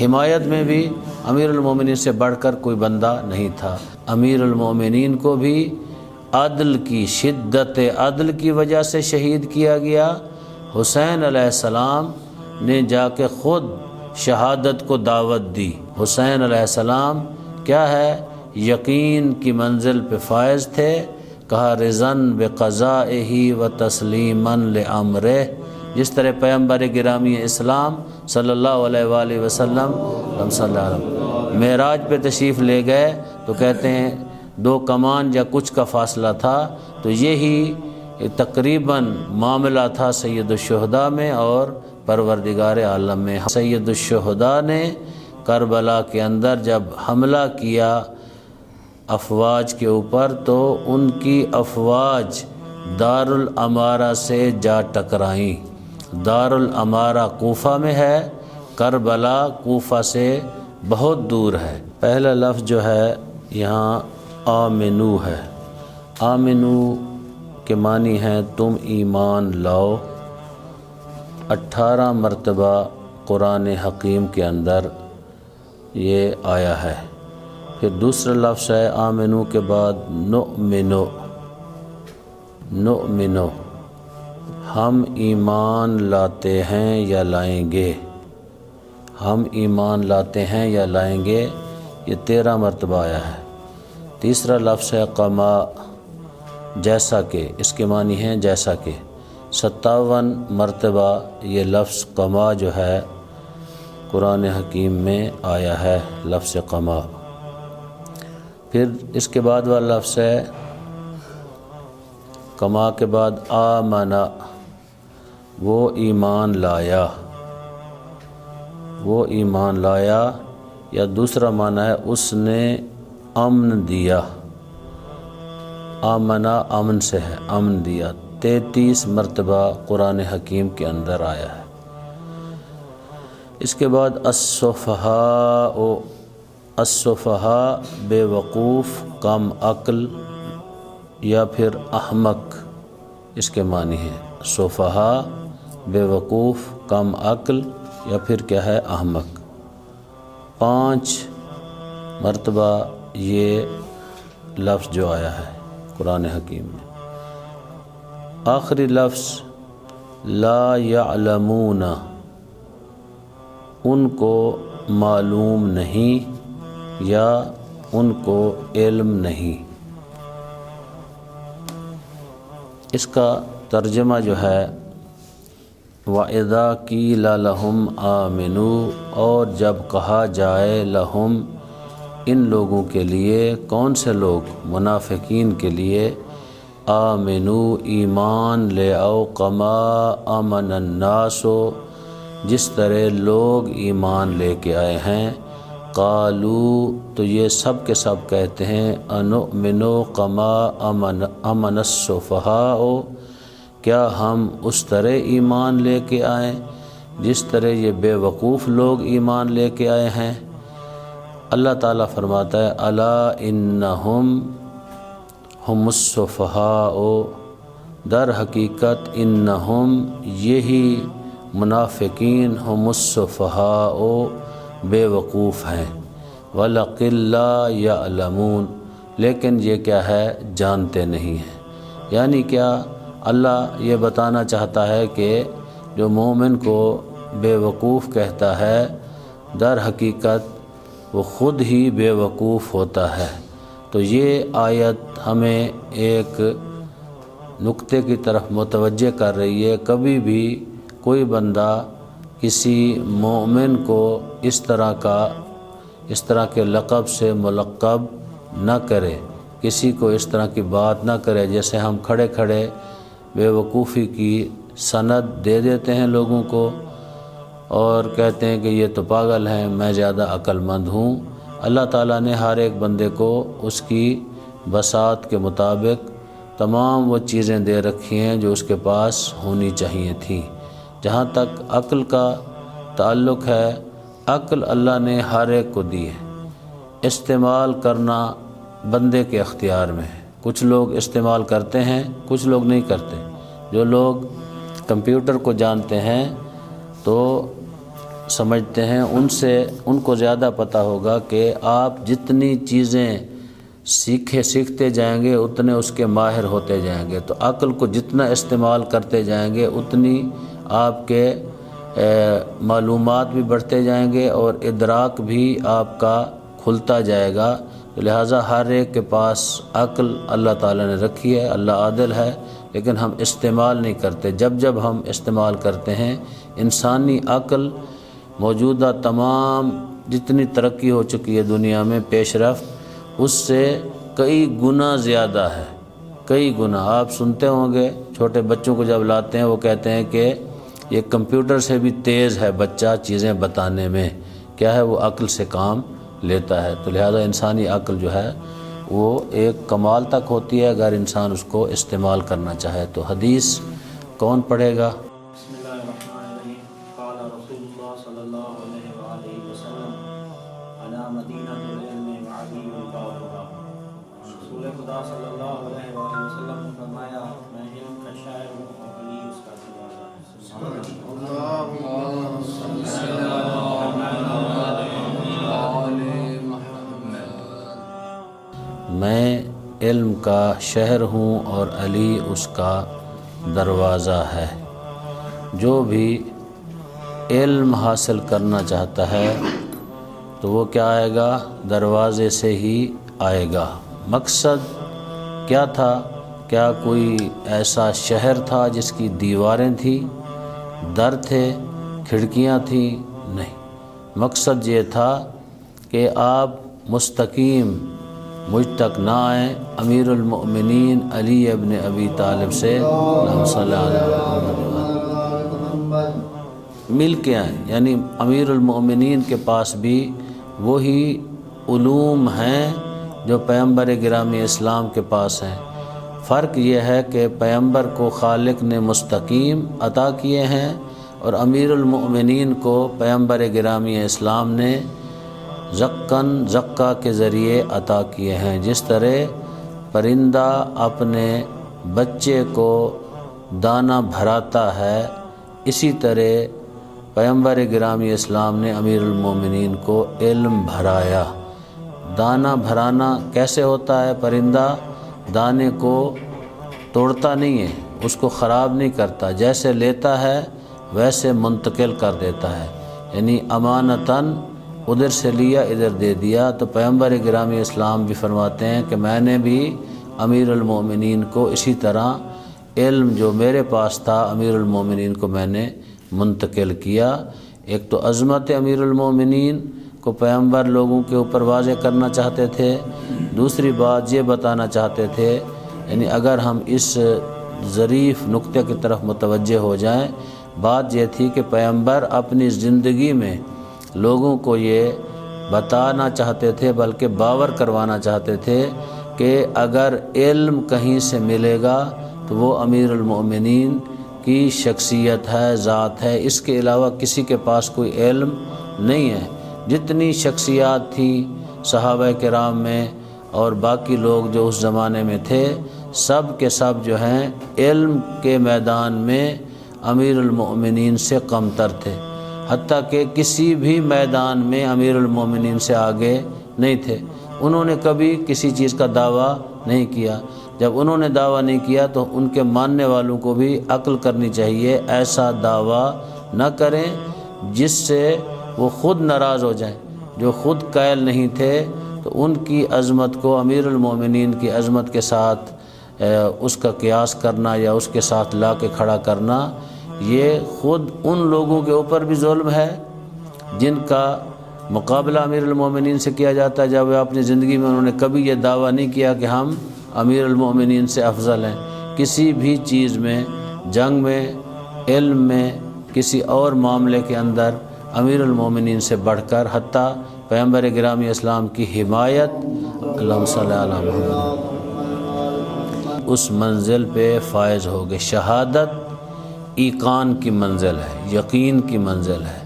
حمایت میں بھی امیر المومنین سے بڑھ کر کوئی بندہ نہیں تھا۔ امیر المومنین کو بھی عدل کی، شدت عدل کی وجہ سے شہید کیا گیا۔ حسین علیہ السلام نے جا کے خود شہادت کو دعوت دی۔ حسین علیہ السلام کیا ہے، یقین کی منزل پہ فائز تھے۔ کہا رضن بقضائہ و تسلیماً لامرہ، جس طرح پیغمبر گرامی اسلام صلی اللہ علیہ وآلہ وسلم معراج پہ تشریف لے گئے تو کہتے ہیں 2 کمان یا کچھ کا فاصلہ تھا، تو یہی تقریباً معاملہ تھا سید الشہداء میں اور پروردگار عالم میں۔ سید الشہداء نے کربلا کے اندر جب حملہ کیا افواج کے اوپر تو ان کی افواج دارالامارہ سے جا ٹکرائیں۔ دارالامارہ کوفہ میں ہے، کربلا کوفہ سے بہت دور ہے۔ پہلا لفظ جو ہے یہاں آمنو ہے۔ آمنو کے معنی ہے تم ایمان لاؤ۔ 18 مرتبہ قرآن حکیم کے اندر یہ آیا ہے۔ پھر دوسرا لفظ ہے آمنو کے بعد نؤمنو، نؤمنو ہم ایمان لاتے ہیں یا لائیں گے، ہم ایمان لاتے ہیں یا لائیں گے، یہ 13 مرتبہ آیا ہے۔ تیسرا لفظ ہے قما، جیسا کہ، اس کے معنی ہیں جیسا کہ۔ 57 مرتبہ یہ لفظ قما جو ہے قرآن حکیم میں آیا ہے، لفظ قما۔ پھر اس کے بعد والا لفظ ہے قما کے بعد آمنا، وہ ایمان لایا، وہ ایمان لایا، یا دوسرا معنی ہے اس نے امن دیا۔ آمنا امن سے ہے، امن دیا۔ 33 مرتبہ قرآن حکیم کے اندر آیا ہے۔ اس کے بعد السفہاء، السفہاء بے وقوف، کم عقل یا پھر احمق، اس کے معنی ہے سفہاء بے وقوف، کم عقل یا پھر کیا ہے احمق۔ 5 مرتبہ یہ لفظ جو آیا ہے قرآن حکیم میں۔ آخری لفظ لا یعلمون، ان کو معلوم نہیں یا ان کو علم نہیں۔ اس کا ترجمہ جو ہے وَإِذَا قِيلَ لَهُمْ آمِنُوا، اور جب کہا جائے لہم ان لوگوں کے لیے، کون سے لوگ؟ منافقین کے لیے، آمنوا ایمان لے آؤ، کما آمن الناس، جس طرح لوگ ایمان لے کے آئے ہیں، قالو تو یہ سب کے سب کہتے ہیں انؤمن کما امن السفہاء، کیا ہم اس طرح ایمان لے کے آئیں جس طرح یہ بے وقوف لوگ ایمان لے کے آئے ہیں؟ اللہ تعالیٰ فرماتا ہے الا انہم ہم السفہاء، در حقیقت انہم یہی منافقین ہم السفہاء بے وقوف ہیں، وَلَقِلْ لَا يَعْلَمُونَ لیکن یہ کیا ہے جانتے نہیں ہیں۔ یعنی کیا اللہ یہ بتانا چاہتا ہے کہ جو مومن کو بے وقوف کہتا ہے در حقیقت وہ خود ہی بے وقوف ہوتا ہے۔ تو یہ آیت ہمیں ایک نقطے کی طرف متوجہ کر رہی ہے، کبھی بھی کوئی بندہ کسی مومن کو اس طرح کے لقب سے ملقب نہ کرے، کسی کو اس طرح کی بات نہ کرے جیسے ہم کھڑے کھڑے بے وقوفی کی سند دے دیتے ہیں لوگوں کو اور کہتے ہیں کہ یہ تو پاگل ہیں، میں زیادہ عقل مند ہوں۔ اللہ تعالیٰ نے ہر ایک بندے کو اس کی بساط کے مطابق تمام وہ چیزیں دے رکھی ہیں جو اس کے پاس ہونی چاہیے تھیں۔ جہاں تک عقل کا تعلق ہے، عقل اللہ نے ہر ایک کو دی ہے، استعمال کرنا بندے کے اختیار میں ہے۔ کچھ لوگ استعمال کرتے ہیں، کچھ لوگ نہیں کرتے۔ جو لوگ کمپیوٹر کو جانتے ہیں تو سمجھتے ہیں ان کو زیادہ پتہ ہوگا کہ آپ جتنی چیزیں سیکھتے جائیں گے اتنے اس کے ماہر ہوتے جائیں گے، تو عقل کو جتنا استعمال کرتے جائیں گے اتنی آپ کے معلومات بھی بڑھتے جائیں گے اور ادراک بھی آپ کا کھلتا جائے گا۔ لہٰذا ہر ایک کے پاس عقل اللہ تعالیٰ نے رکھی ہے، اللہ عادل ہے، لیکن ہم استعمال نہیں کرتے۔ جب ہم استعمال کرتے ہیں، انسانی عقل موجودہ تمام جتنی ترقی ہو چکی ہے دنیا میں پیش رفت، اس سے کئی گنا زیادہ ہے، کئی گنا۔ آپ سنتے ہوں گے چھوٹے بچوں کو جب لاتے ہیں وہ کہتے ہیں کہ یہ کمپیوٹر سے بھی تیز ہے بچہ چیزیں بتانے میں، کیا ہے وہ عقل سے کام لیتا ہے۔ تو لہٰذا انسانی عقل جو ہے وہ ایک کمال تک ہوتی ہے اگر انسان اس کو استعمال کرنا چاہے۔ تو حدیث کون پڑھے گا؟ بسم اللہ الرحمن الرحیم۔ قال رسول اللہ صلی اللہ علیہ وآلہ وسلم علی مدینہ العلم وعلی بابها۔ رسول خدا صلی اللہ علیہ وآلہ وسلم نے فرمایا، میں علم کا شاعر ہوں اور علی اس کا دروازہ ہے۔ میں علم کا شہر ہوں اور علی اس کا دروازہ ہے۔ جو بھی علم حاصل کرنا چاہتا ہے تو وہ کیا آئے گا؟ دروازے سے ہی آئے گا۔ مقصد کیا تھا؟ کیا کوئی ایسا شہر تھا جس کی دیواریں تھیں، در تھے، کھڑکیاں تھیں؟ نہیں، مقصد یہ تھا کہ آپ مستقیم مجھ تک نہ آئیں، امیر المؤمنین علی ابن ابی طالب سے اللہم صلی علی محمد مل کے آئیں۔ یعنی امیر المؤمنین کے پاس بھی وہی علوم ہیں جو پیغمبر گرامی اسلام کے پاس ہیں۔ فرق یہ ہے کہ پیغمبر کو خالق نے مستقیم عطا کیے ہیں اور امیر المؤمنین کو پیغمبر گرامی اسلام نے زکا کے ذریعے عطا کیے ہیں۔ جس طرح پرندہ اپنے بچے کو دانہ بھراتا ہے، اسی طرح پیغمبر گرامی اسلام نے امیر المومنین کو علم بھرایا۔ دانہ بھرانا کیسے ہوتا ہے؟ پرندہ دانے کو توڑتا نہیں ہے، اس کو خراب نہیں کرتا، جیسے لیتا ہے ویسے منتقل کر دیتا ہے، یعنی امانتاً ادھر سے لیا ادھر دے دیا۔ تو پیغمبر گرامی اسلام بھی فرماتے ہیں کہ میں نے بھی امیر المومنین کو اسی طرح علم جو میرے پاس تھا امیر المومنین کو میں نے منتقل کیا۔ ایک تو عظمت امیر المومنین کو پیغمبر لوگوں کے اوپر واضح کرنا چاہتے تھے، دوسری بات یہ بتانا چاہتے تھے، یعنی اگر ہم اس ظریف نقطے کی طرف متوجہ ہو جائیں، بات یہ تھی کہ پیغمبر اپنی زندگی میں لوگوں کو یہ بتانا چاہتے تھے بلکہ باور کروانا چاہتے تھے کہ اگر علم کہیں سے ملے گا تو وہ امیر المؤمنین کی شخصیت ہے، ذات ہے، اس کے علاوہ کسی کے پاس کوئی علم نہیں ہے۔ جتنی شخصیات تھیں صحابہ کرام میں اور باقی لوگ جو اس زمانے میں تھے، سب کے سب جو ہیں علم کے میدان میں امیر المؤمنین سے کمتر تھے، حتیٰ کہ کسی بھی میدان میں امیر المومنین سے آگے نہیں تھے۔ انہوں نے کبھی کسی چیز کا دعویٰ نہیں کیا۔ جب انہوں نے دعویٰ نہیں کیا تو ان کے ماننے والوں کو بھی عقل کرنی چاہیے، ایسا دعویٰ نہ کریں جس سے وہ خود ناراض ہو جائیں۔ جو خود قائل نہیں تھے تو ان کی عظمت کو امیر المومنین کی عظمت کے ساتھ اس کا قیاس کرنا یا اس کے ساتھ لا کے کھڑا کرنا، یہ خود ان لوگوں کے اوپر بھی ظلم ہے جن کا مقابلہ امیر المومنین سے کیا جاتا ہے، جب وہ اپنی زندگی میں انہوں نے کبھی یہ دعویٰ نہیں کیا کہ ہم امیر المومنین سے افضل ہیں۔ کسی بھی چیز میں، جنگ میں، علم میں، کسی اور معاملے کے اندر امیر المومنین سے بڑھ کر حتیٰ پیغمبر گرامی اسلام کی حمایت اللہم صلی علی محمد اس منزل پہ فائز ہوگے۔ شہادت ایقان کی منزل ہے، یقین کی منزل ہے۔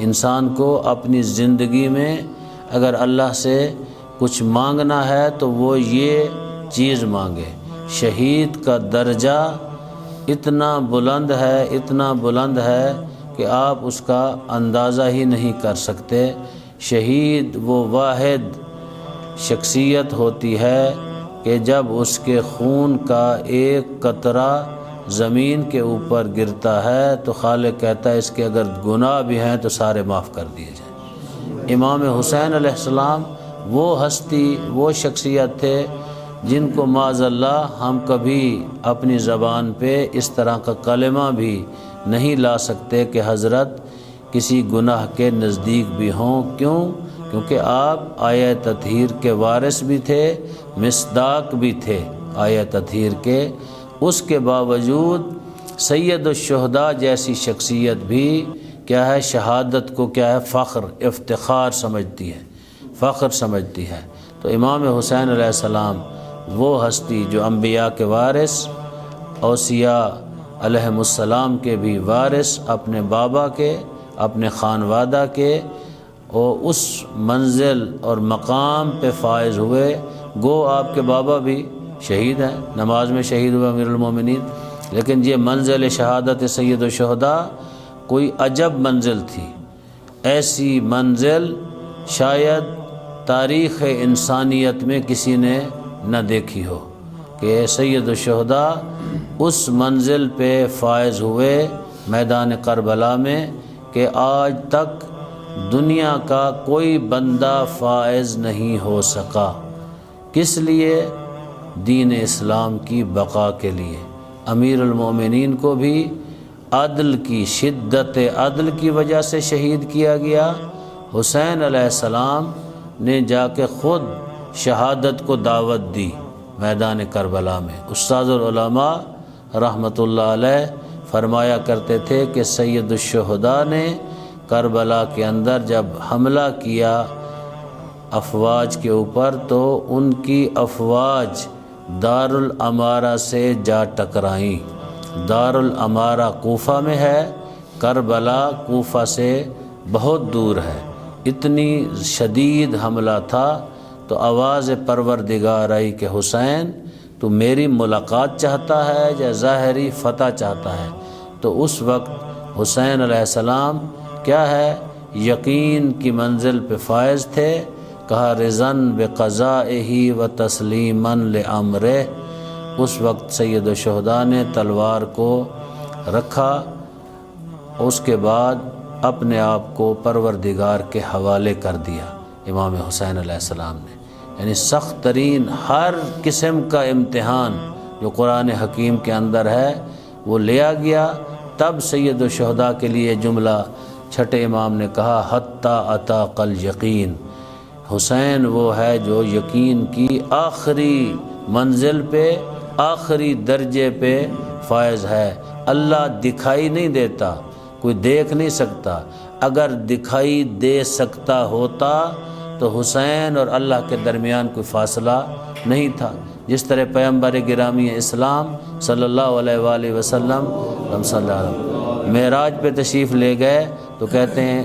انسان کو اپنی زندگی میں اگر اللہ سے کچھ مانگنا ہے تو وہ یہ چیز مانگے۔ شہید کا درجہ اتنا بلند ہے کہ آپ اس کا اندازہ ہی نہیں کر سکتے۔ شہید وہ واحد شخصیت ہوتی ہے کہ جب اس کے خون کا ایک قطرہ زمین کے اوپر گرتا ہے تو خالق کہتا ہے اس کے اگر گناہ بھی ہیں تو سارے معاف کر دیے جائیں۔ امام حسین علیہ السلام وہ ہستی، وہ شخصیت تھے جن کو معاذ اللہ ہم کبھی اپنی زبان پہ اس طرح کا کلمہ بھی نہیں لا سکتے کہ حضرت کسی گناہ کے نزدیک بھی ہوں۔ کیوں؟ کیونکہ آپ آیہ تطہیر کے وارث بھی تھے، مصداق بھی تھے آیہ تطہیر کے۔ اس کے باوجود سید الشہداء جیسی شخصیت بھی کیا ہے، شہادت کو کیا ہے، فخر، افتخار سمجھتی ہے، فخر سمجھتی ہے۔ تو امام حسین علیہ السلام وہ ہستی جو انبیاء کے وارث، اوصیاء علیہم السلام کے بھی وارث، اپنے بابا کے، اپنے خانوادہ کے، اور اس منزل اور مقام پہ فائز ہوئے۔ گو آپ کے بابا بھی شہید ہیں، نماز میں شہید ہوئے امیر المومنین، لیکن یہ منزل شہادت سید الشہداء کوئی عجب منزل تھی۔ ایسی منزل شاید تاریخ انسانیت میں کسی نے نہ دیکھی ہو کہ سید الشہداء اس منزل پہ فائز ہوئے میدان کربلا میں کہ آج تک دنیا کا کوئی بندہ فائز نہیں ہو سکا۔ کس لیے؟ دین اسلام کی بقا کے لیے۔ امیر المومنین کو بھی عدل کی، شدت عدل کی وجہ سے شہید کیا گیا۔ حسین علیہ السلام نے جا کے خود شہادت کو دعوت دی میدان کربلا میں۔ استاد العلماء رحمۃ اللہ علیہ فرمایا کرتے تھے کہ سید الشہداء نے کربلا کے اندر جب حملہ کیا افواج کے اوپر تو ان کی افواج دارالامارہ سے جا ٹکرائیں۔ دارالامارہ کوفہ میں ہے، کربلا کوفہ سے بہت دور ہے۔ اتنی شدید حملہ تھا تو آواز پروردگار آئی کہ حسین تو میری ملاقات چاہتا ہے یا ظاہری فتح چاہتا ہے؟ تو اس وقت حسین علیہ السلام کیا ہے، یقین کی منزل پہ فائز تھے۔ کہا رضن بقضائہ و تسلیما لامرہ۔ اس وقت سید الشہداء نے تلوار کو رکھا، اس کے بعد اپنے آپ کو پروردگار کے حوالے کر دیا امام حسین علیہ السلام نے۔ یعنی سخت ترین ہر قسم کا امتحان جو قرآن حکیم کے اندر ہے وہ لیا گیا۔ تب سید الشہداء کے لیے جملہ چھٹے امام نے کہا حتیٰ اطاق الیقین، حسین وہ ہے جو یقین کی آخری منزل پہ، آخری درجے پہ فائز ہے۔ اللہ دکھائی نہیں دیتا، کوئی دیکھ نہیں سکتا۔ اگر دکھائی دے سکتا ہوتا تو حسین اور اللہ کے درمیان کوئی فاصلہ نہیں تھا۔ جس طرح پیغمبر گرامی اسلام صلی اللہ علیہ وآلہ وسلم معراج پہ تشریف لے گئے تو کہتے ہیں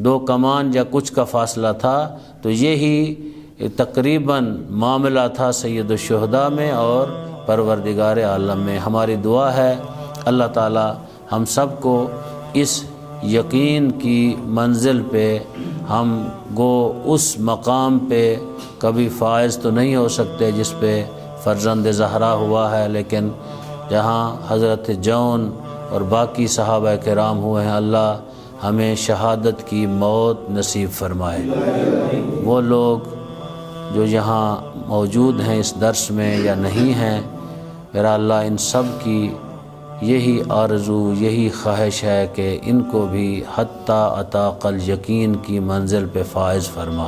2 کمان یا کچھ کا فاصلہ تھا، تو یہی تقریباً معاملہ تھا سید الشہداء میں اور پروردگار عالم میں۔ ہماری دعا ہے اللہ تعالی ہم سب کو اس یقین کی منزل پہ، ہم گو اس مقام پہ کبھی فائز تو نہیں ہو سکتے جس پہ فرزند زہرا ہوا ہے، لیکن جہاں حضرت جون اور باقی صحابہ کرام ہوئے ہیں، اللہ ہمیں شہادت کی موت نصیب فرمائے۔ وہ لوگ جو یہاں موجود ہیں اس درس میں یا نہیں ہیں، میرا اللہ ان سب کی یہی آرزو، یہی خواہش ہے کہ ان کو بھی حتیٰ اطاق الیقین کی منزل پہ فائز فرما۔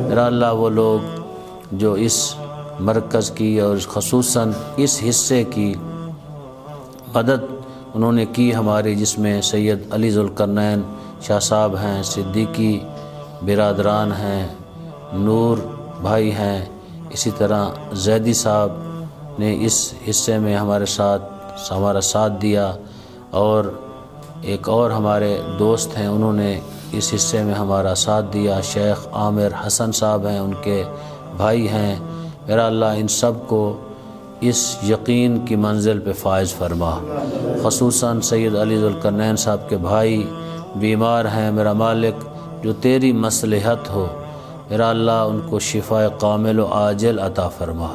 میرا اللہ وہ لوگ جو اس مرکز کی اور خصوصاً اس حصے کی مدد انہوں نے کی ہماری، جس میں سید علی ذوالقرنین شاہ صاحب ہیں، صدیقی برادران ہیں، نور بھائی ہیں، اسی طرح زیدی صاحب نے اس حصے میں ہمارا ساتھ دیا، اور ایک اور ہمارے دوست ہیں انہوں نے اس حصے میں ہمارا ساتھ دیا، شیخ عامر حسن صاحب ہیں، ان کے بھائی ہیں۔ میرا اللہ ان سب کو اس یقین کی منزل پہ فائز فرما۔ خصوصاً سید علی ذوالقرنین صاحب کے بھائی بیمار ہیں، میرا مالک جو تیری مصلحت ہو، میرا اللہ ان کو شفاء کامل و عاجل عطا فرما۔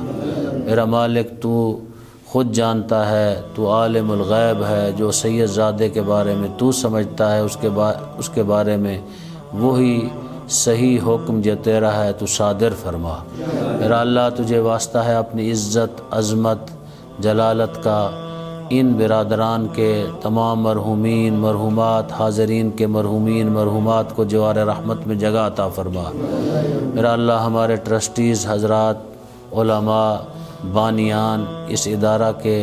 میرا مالک تو خود جانتا ہے، تو عالم الغیب ہے، جو سید زادے کے بارے میں تو سمجھتا ہے اس کے بارے میں وہی صحیح حکم جو تیرا ہے تو صادر فرما۔ میرا اللہ تجھے واسطہ ہے اپنی عزت، عظمت، جلالت کا ان برادران کے تمام مرحومین، مرحومات، حاضرین کے مرحومین، مرحومات کو جوار رحمت میں جگہ عطا فرما۔ میرا اللہ ہمارے ٹرسٹیز حضرات، علماء، بانیان اس ادارہ کے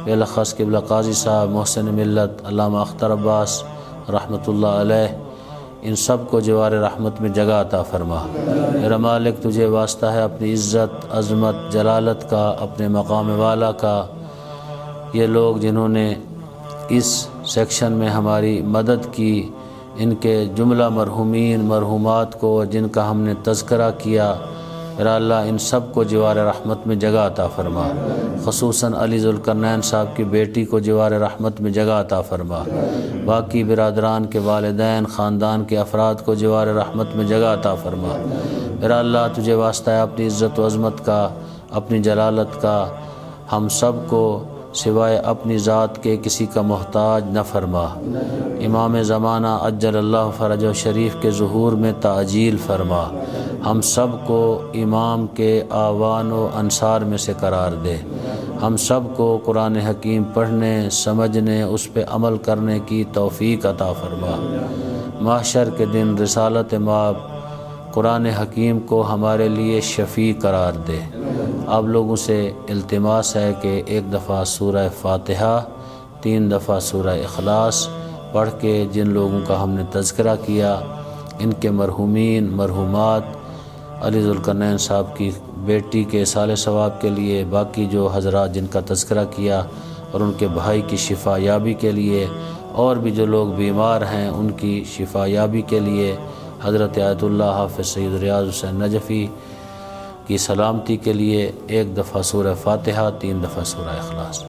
بالاخص قبلہ قاضی صاحب، محسن ملت علامہ اختر عباس رحمۃ اللہ علیہ، ان سب کو جوار رحمت میں جگہ عطا فرما۔ میرا مالک تجھے واسطہ ہے اپنی عزت، عظمت، جلالت کا، اپنے مقام والا کا، یہ لوگ جنہوں نے اس سیکشن میں ہماری مدد کی، ان کے جملہ مرحومین، مرحومات کو جن کا ہم نے تذکرہ کیا، میرا اللہ ان سب کو جوار رحمت میں جگہ عطا فرما۔ خصوصاً علی ذوالقرنین صاحب کی بیٹی کو جوار رحمت میں جگہ عطا فرما۔ باقی برادران کے والدین، خاندان کے افراد کو جوار رحمت میں جگہ عطا فرما۔ میرا اللہ تجھے واسطہ ہے اپنی عزت و عظمت کا، اپنی جلالت کا، ہم سب کو سوائے اپنی ذات کے کسی کا محتاج نہ فرما۔ امام زمانہ عجل اللہ فرجہ شریف کے ظہور میں تعجیل فرما۔ ہم سب کو امام کے آوان و انصار میں سے قرار دے۔ ہم سب کو قرآن حکیم پڑھنے، سمجھنے، اس پہ عمل کرنے کی توفیق عطا فرما۔ محشر کے دن رسالت مآب قرآن حکیم کو ہمارے لیے شفیع قرار دے۔ آپ لوگوں سے التماس ہے کہ ایک دفعہ سورہ فاتحہ، 3 دفعہ سورہ اخلاص پڑھ کے جن لوگوں کا ہم نے تذکرہ کیا، ان کے مرحومین، مرحومات، علی ذوالقرنین صاحب کی بیٹی کے اصالِ ثواب کے لیے، باقی جو حضرات جن کا تذکرہ کیا، اور ان کے بھائی کی شفا یابی کے لیے، اور بھی جو لوگ بیمار ہیں ان کی شفا یابی کے لیے، حضرت آیت اللہ حافظ سید ریاض حسین نجفی کی سلامتی کے لیے 1 دفعہ سورہ فاتحہ، 3 دفعہ سورہ اخلاص۔